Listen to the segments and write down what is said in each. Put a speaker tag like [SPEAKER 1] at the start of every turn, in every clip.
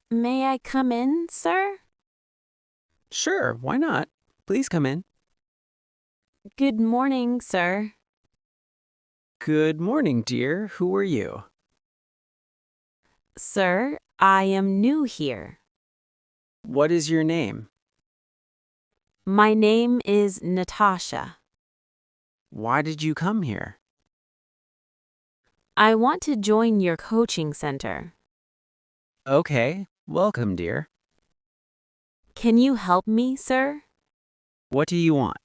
[SPEAKER 1] May I come in, sir?
[SPEAKER 2] Sure, why not? Please come in.
[SPEAKER 1] Good morning, sir.
[SPEAKER 2] Good morning, dear. Who are you?
[SPEAKER 1] Sir, I am new here.
[SPEAKER 2] What is your name?
[SPEAKER 1] My name is Natasha.
[SPEAKER 2] Why did you come here?
[SPEAKER 1] I want to join your coaching center.
[SPEAKER 2] Okay, welcome, dear.
[SPEAKER 1] Can you help me, sir?
[SPEAKER 2] What do you want?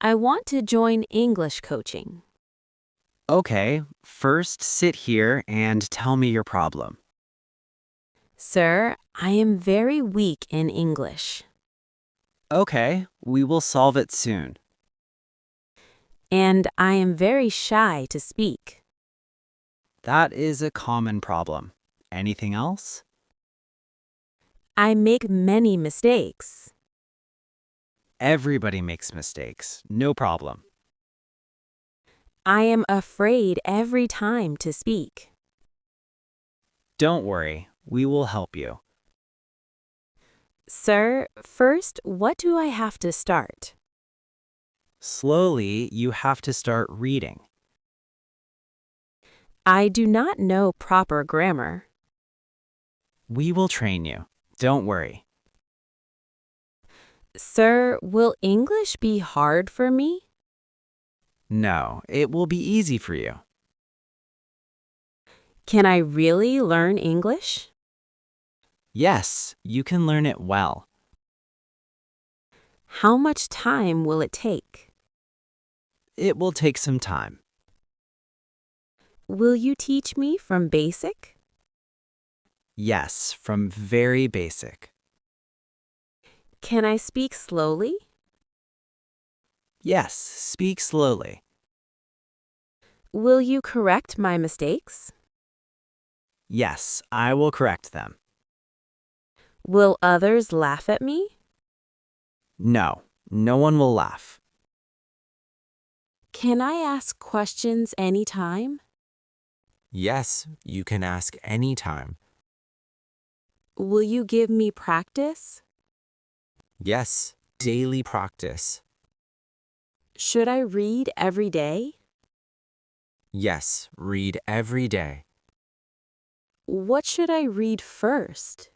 [SPEAKER 1] I want to join English coaching.
[SPEAKER 2] Okay, first sit here and tell me your problem.
[SPEAKER 1] Sir, I am very weak in English,
[SPEAKER 2] Okay, we will solve it soon.
[SPEAKER 1] and I am very shy to speak.
[SPEAKER 2] That is a common problem. Anything else?
[SPEAKER 1] I make many mistakes.
[SPEAKER 2] Everybody makes mistakes. No problem.
[SPEAKER 1] I am afraid every time to speak.
[SPEAKER 2] Don't worry, we will help you.
[SPEAKER 1] Sir, first, what do I have to start?
[SPEAKER 2] Slowly, you have to start reading.
[SPEAKER 1] I do not know proper grammar.
[SPEAKER 2] We will train you. Don't worry.
[SPEAKER 1] Sir, will English be hard for me?
[SPEAKER 2] No, it will be easy for you.
[SPEAKER 1] Can I really learn English?
[SPEAKER 2] Yes, you can learn it well.
[SPEAKER 1] How much time will it take?
[SPEAKER 2] It will take some time.
[SPEAKER 1] Will you teach me from basic?
[SPEAKER 2] Yes, from very basic.
[SPEAKER 1] Can I speak slowly?
[SPEAKER 2] Yes, speak slowly.
[SPEAKER 1] Will you correct my mistakes?
[SPEAKER 2] Yes, I will correct them.
[SPEAKER 1] Will others laugh at me?
[SPEAKER 2] No, no one will laugh.
[SPEAKER 1] Can I ask questions anytime?
[SPEAKER 2] Yes, you can ask anytime.
[SPEAKER 1] Will you give me practice?
[SPEAKER 2] Yes, daily practice.
[SPEAKER 1] Should I read every day?
[SPEAKER 2] Yes, read every day.
[SPEAKER 1] What should I read first?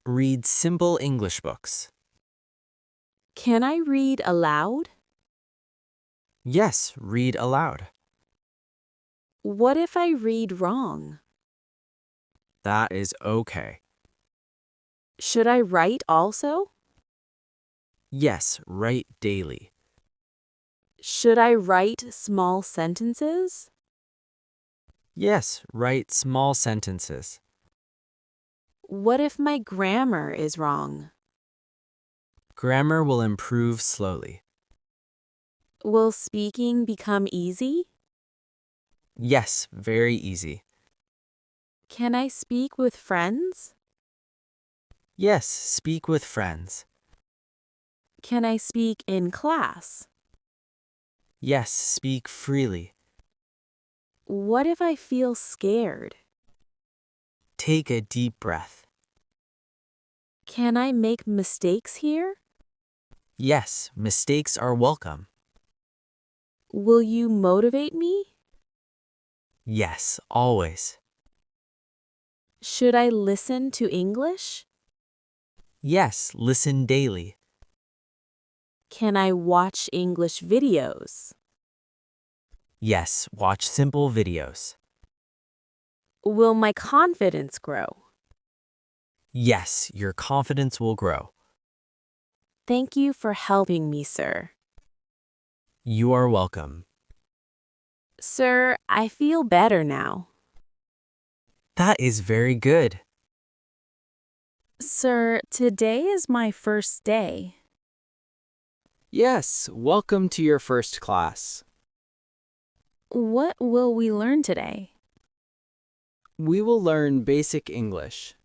[SPEAKER 2] Read simple English books.
[SPEAKER 1] Can I read aloud?
[SPEAKER 2] Yes, read aloud.
[SPEAKER 1] What if I read wrong?
[SPEAKER 2] That is okay.
[SPEAKER 1] Should I write also?
[SPEAKER 2] Yes, write daily.
[SPEAKER 1] Should I write small sentences?
[SPEAKER 2] Yes, write small sentences.
[SPEAKER 1] What if my grammar is wrong?
[SPEAKER 2] Grammar will improve slowly.
[SPEAKER 1] Will speaking become easy?
[SPEAKER 2] Yes, very easy.
[SPEAKER 1] Can I speak with friends?
[SPEAKER 2] Yes, speak with friends.
[SPEAKER 1] Can I speak in class?
[SPEAKER 2] Yes, speak freely.
[SPEAKER 1] What if I feel scared?
[SPEAKER 2] Take a deep breath.
[SPEAKER 1] Can I make mistakes here?
[SPEAKER 2] Yes, mistakes are welcome.
[SPEAKER 1] Will you motivate me?
[SPEAKER 2] Yes, always.
[SPEAKER 1] Should I listen to English?
[SPEAKER 2] Yes, listen daily.
[SPEAKER 1] Can I watch English videos?
[SPEAKER 2] Yes, watch simple videos.
[SPEAKER 1] Will my confidence grow?
[SPEAKER 2] Yes, your confidence will grow.
[SPEAKER 1] Thank you for helping me, sir.
[SPEAKER 2] You are welcome.
[SPEAKER 1] Sir, I feel better now.
[SPEAKER 2] That is very good.
[SPEAKER 1] Sir, today is my first day.
[SPEAKER 2] Yes, welcome to your first class.
[SPEAKER 1] What will we learn today?
[SPEAKER 2] We will learn basic English.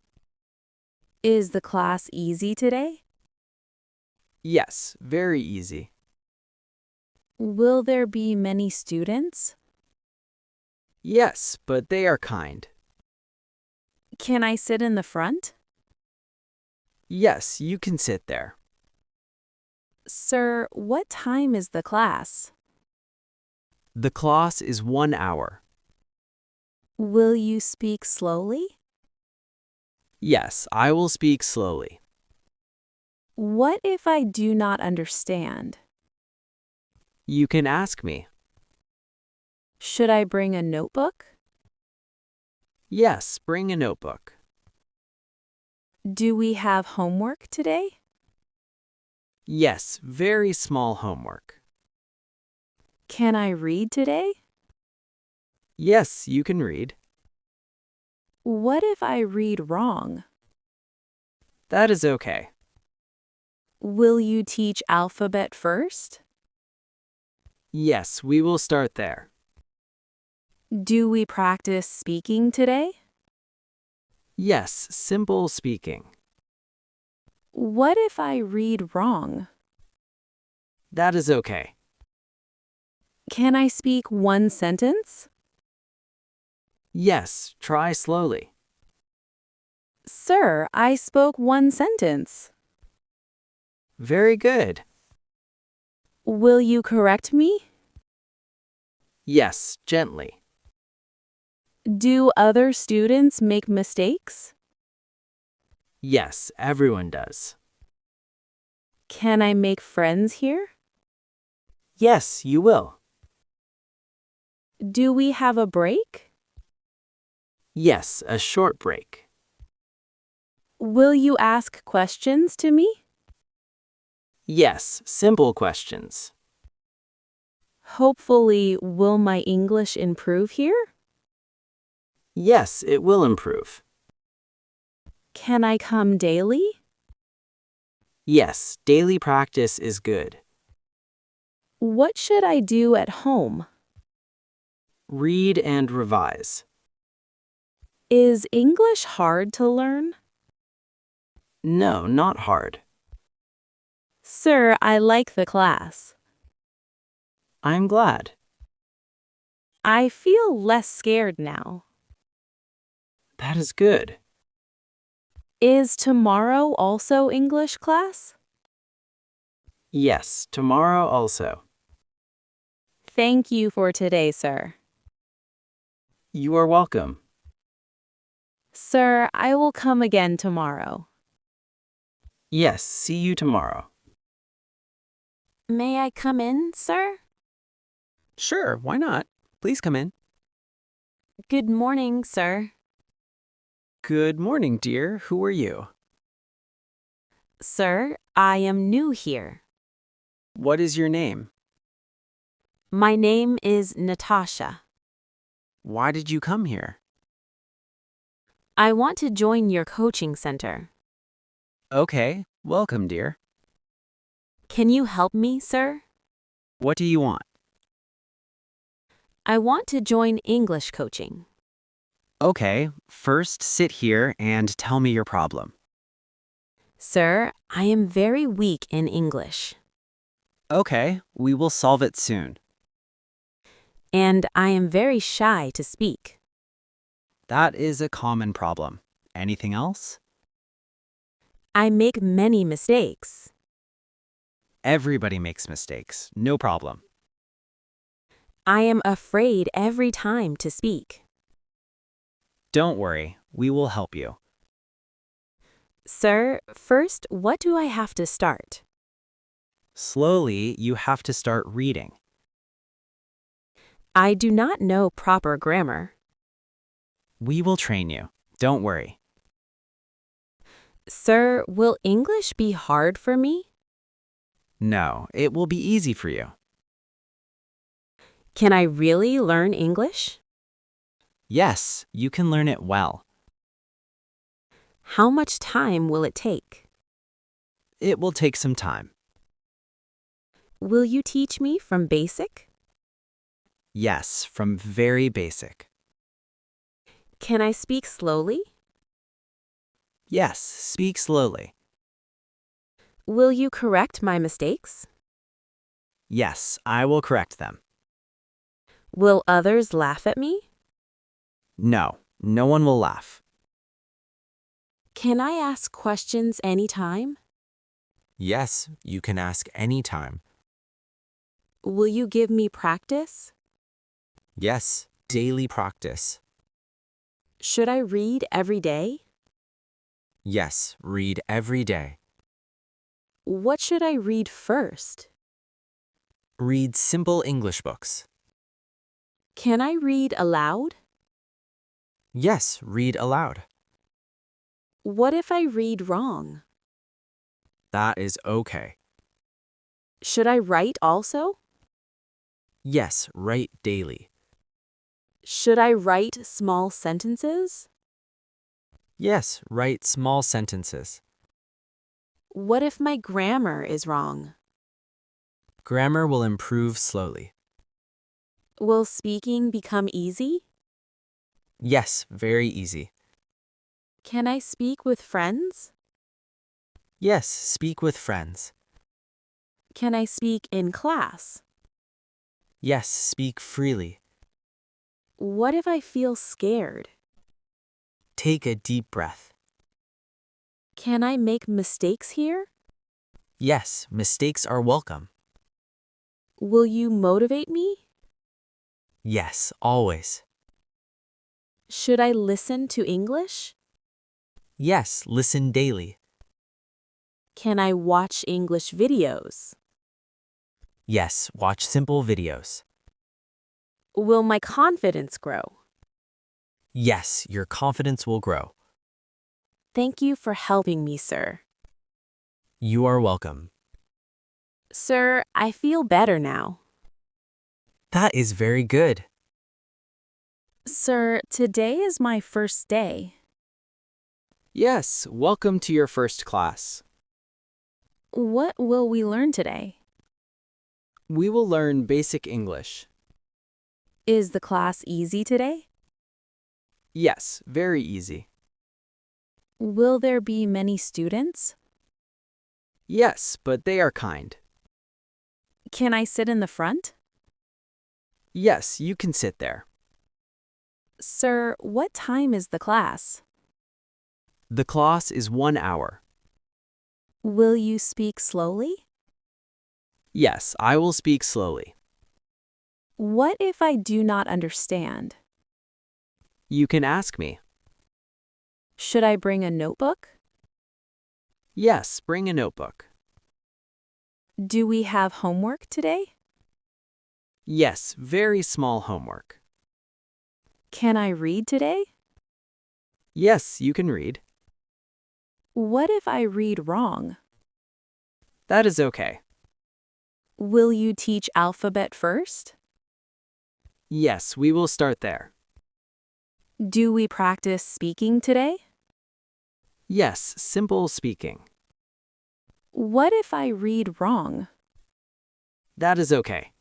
[SPEAKER 1] Is the class easy today?
[SPEAKER 2] Yes, very easy.
[SPEAKER 1] Will there be many students?
[SPEAKER 2] Yes, but they are kind.
[SPEAKER 1] Can I sit in the front?
[SPEAKER 2] Yes, you can sit there.
[SPEAKER 1] Sir, what time is the class?
[SPEAKER 2] The class is 1 hour.
[SPEAKER 1] Will you speak slowly?
[SPEAKER 2] Yes, I will speak slowly.
[SPEAKER 1] What if I do not understand?
[SPEAKER 2] You can ask me.
[SPEAKER 1] Should I bring a notebook?
[SPEAKER 2] Yes, bring a notebook.
[SPEAKER 1] Do we have homework today?
[SPEAKER 2] Yes, very small homework.
[SPEAKER 1] Can I read today?
[SPEAKER 2] Yes, you can read.
[SPEAKER 1] What if I read wrong?
[SPEAKER 2] That is okay.
[SPEAKER 1] Will you teach alphabet first?
[SPEAKER 2] Yes, we will start there.
[SPEAKER 1] Do we practice speaking today?
[SPEAKER 2] Yes, simple speaking.
[SPEAKER 1] What if I read wrong?
[SPEAKER 2] That is okay.
[SPEAKER 1] Can I speak one sentence?
[SPEAKER 2] Yes, try slowly.
[SPEAKER 1] Sir, I spoke one sentence.
[SPEAKER 2] Very good.
[SPEAKER 1] Will you correct me?
[SPEAKER 2] Yes, gently.
[SPEAKER 1] Do other students make mistakes?
[SPEAKER 2] Yes, everyone does.
[SPEAKER 1] Can I make friends here?
[SPEAKER 2] Yes, you will.
[SPEAKER 1] Do we have a break?
[SPEAKER 2] Yes, a short break.
[SPEAKER 1] Will you ask questions to me?
[SPEAKER 2] Yes, simple questions.
[SPEAKER 1] Hopefully, will my English improve here?
[SPEAKER 2] Yes, it will improve.
[SPEAKER 1] Can I come daily?
[SPEAKER 2] Yes, daily practice is good.
[SPEAKER 1] What should I do at home?
[SPEAKER 2] Read and revise.
[SPEAKER 1] Is English hard to learn?
[SPEAKER 2] No, not hard.
[SPEAKER 1] Sir, I like the class.
[SPEAKER 2] I'm glad.
[SPEAKER 1] I feel less scared now.
[SPEAKER 2] That is good.
[SPEAKER 1] Is tomorrow also English class?
[SPEAKER 2] Yes, tomorrow also.
[SPEAKER 1] Thank you for today, sir.
[SPEAKER 2] You are welcome.
[SPEAKER 1] Sir, I will come again tomorrow.
[SPEAKER 2] Yes, see you tomorrow.
[SPEAKER 1] May I come in, sir?
[SPEAKER 2] Sure, why not? Please come in.
[SPEAKER 1] Good morning, sir.
[SPEAKER 2] Good morning, dear. Who are you?
[SPEAKER 1] Sir, I am new here.
[SPEAKER 2] What is your name?
[SPEAKER 1] My name is Natasha.
[SPEAKER 2] Why did you come here?
[SPEAKER 1] I want to join your coaching center.
[SPEAKER 2] Okay, welcome, dear.
[SPEAKER 1] Can you help me, sir?
[SPEAKER 2] What do you want?
[SPEAKER 1] I want to join English coaching.
[SPEAKER 2] Okay, first sit here and tell me your problem.
[SPEAKER 1] Sir, I am very weak in English,
[SPEAKER 2] Okay, we will solve it soon.
[SPEAKER 1] and I am very shy to speak.
[SPEAKER 2] That is a common problem. Anything else?
[SPEAKER 1] I make many mistakes.
[SPEAKER 2] Everybody makes mistakes, no problem.
[SPEAKER 1] I am afraid every time to speak.
[SPEAKER 2] Don't worry, we will help you.
[SPEAKER 1] Sir, first, what do I have to start?
[SPEAKER 2] Slowly, you have to start reading.
[SPEAKER 1] I do not know proper grammar.
[SPEAKER 2] We will train you. Don't worry.
[SPEAKER 1] Sir, will English be hard for me?
[SPEAKER 2] No, it will be easy for you.
[SPEAKER 1] Can I really learn English?
[SPEAKER 2] Yes, you can learn it well.
[SPEAKER 1] How much time will it take?
[SPEAKER 2] It will take some time.
[SPEAKER 1] Will you teach me from basic?
[SPEAKER 2] Yes, from very basic.
[SPEAKER 1] Can I speak slowly?
[SPEAKER 2] Yes, speak slowly.
[SPEAKER 1] Will you correct my mistakes?
[SPEAKER 2] Yes, I will correct them.
[SPEAKER 1] Will others laugh at me?
[SPEAKER 2] No, no one will laugh.
[SPEAKER 1] Can I ask questions anytime?
[SPEAKER 3] Yes, you can ask anytime.
[SPEAKER 1] Will you give me practice?
[SPEAKER 3] Yes, daily practice.
[SPEAKER 1] Should I read every day?
[SPEAKER 3] Yes, read every day.
[SPEAKER 1] What should I read first?
[SPEAKER 3] Read simple English books.
[SPEAKER 1] Can I read aloud?
[SPEAKER 3] Yes, read aloud.
[SPEAKER 1] What if I read wrong?
[SPEAKER 3] That is okay.
[SPEAKER 1] Should I write also?
[SPEAKER 3] Yes, write daily.
[SPEAKER 1] Should I write small sentences?
[SPEAKER 3] Yes, write small sentences.
[SPEAKER 1] What if my grammar is wrong?
[SPEAKER 3] Grammar will improve slowly.
[SPEAKER 1] Will speaking become easy?
[SPEAKER 3] Yes, very easy.
[SPEAKER 1] Can I speak with friends?
[SPEAKER 3] Yes, speak with friends.
[SPEAKER 1] Can I speak in class?
[SPEAKER 3] Yes, speak freely.
[SPEAKER 1] What if I feel scared?
[SPEAKER 3] Take a deep breath.
[SPEAKER 1] Can I make mistakes here?
[SPEAKER 3] Yes, mistakes are welcome.
[SPEAKER 1] Will you motivate me?
[SPEAKER 3] Yes, always.
[SPEAKER 1] Should I listen to English?
[SPEAKER 3] Yes, listen daily.
[SPEAKER 1] Can I watch English videos?
[SPEAKER 3] Yes, watch simple videos.
[SPEAKER 1] Will my confidence grow?
[SPEAKER 3] Yes, your confidence will grow.
[SPEAKER 1] Thank you for helping me, sir.
[SPEAKER 3] You are welcome.
[SPEAKER 1] Sir, I feel better now.
[SPEAKER 3] That is very good.
[SPEAKER 1] Sir, today is my first day.
[SPEAKER 2] Yes, welcome to your first class.
[SPEAKER 1] What will we learn today?
[SPEAKER 2] We will learn basic English.
[SPEAKER 1] Is the class easy today?
[SPEAKER 2] Yes, very easy.
[SPEAKER 1] Will there be many students?
[SPEAKER 2] Yes, but they are kind.
[SPEAKER 1] Can I sit in the front?
[SPEAKER 2] Yes, you can sit there.
[SPEAKER 1] Sir, what time is the class?
[SPEAKER 2] The class is 1 hour.
[SPEAKER 1] Will you speak slowly?
[SPEAKER 2] Yes, I will speak slowly.
[SPEAKER 1] What if I do not understand?
[SPEAKER 2] You can ask me.
[SPEAKER 1] Should I bring a notebook?
[SPEAKER 2] Yes, bring a notebook.
[SPEAKER 1] Do we have homework today?
[SPEAKER 2] Yes, very small homework.
[SPEAKER 1] Can I read today?
[SPEAKER 2] Yes, you can read.
[SPEAKER 1] What if I read wrong?
[SPEAKER 2] That is okay.
[SPEAKER 1] Will you teach alphabet first?
[SPEAKER 2] Yes, we will start there.
[SPEAKER 1] Do we practice speaking today?
[SPEAKER 2] Yes, simple speaking.
[SPEAKER 1] What if I read wrong?
[SPEAKER 2] That is okay.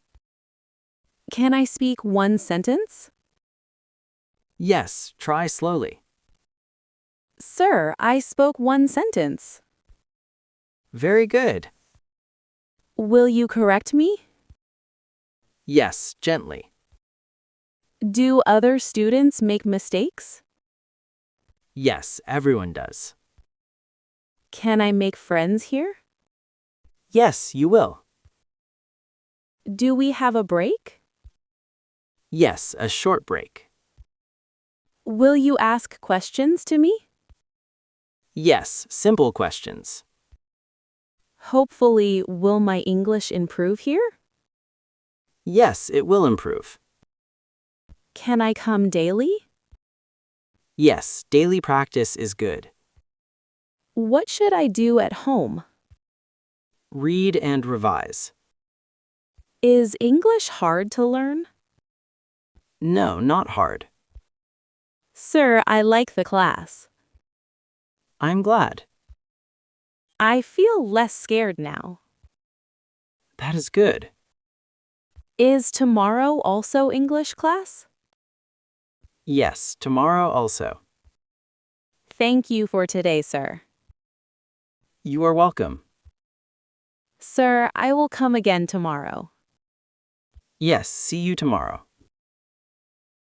[SPEAKER 1] Can I speak one sentence?
[SPEAKER 2] Yes, try slowly.
[SPEAKER 1] Sir, I spoke one sentence.
[SPEAKER 2] Very good.
[SPEAKER 1] Will you correct me?
[SPEAKER 2] Yes, gently.
[SPEAKER 1] Do other students make mistakes?
[SPEAKER 2] Yes, everyone does.
[SPEAKER 1] Can I make friends here?
[SPEAKER 2] Yes, you will.
[SPEAKER 1] Do we have a break?
[SPEAKER 2] Yes, a short break.
[SPEAKER 1] Will you ask questions to me?
[SPEAKER 2] Yes, simple questions.
[SPEAKER 1] Hopefully, will my English improve here?
[SPEAKER 2] Yes, it will improve.
[SPEAKER 1] Can I come daily?
[SPEAKER 2] Yes, daily practice is good.
[SPEAKER 1] What should I do at home?
[SPEAKER 2] Read and revise.
[SPEAKER 1] Is English hard to learn?
[SPEAKER 2] No, not hard.
[SPEAKER 1] Sir, I like the class.
[SPEAKER 2] I'm glad.
[SPEAKER 1] I feel less scared now.
[SPEAKER 2] That is good.
[SPEAKER 1] Is tomorrow also English class?
[SPEAKER 2] Yes, tomorrow also.
[SPEAKER 1] Thank you for today, sir.
[SPEAKER 2] You are welcome.
[SPEAKER 1] Sir, I will come again tomorrow.
[SPEAKER 2] Yes, see you tomorrow.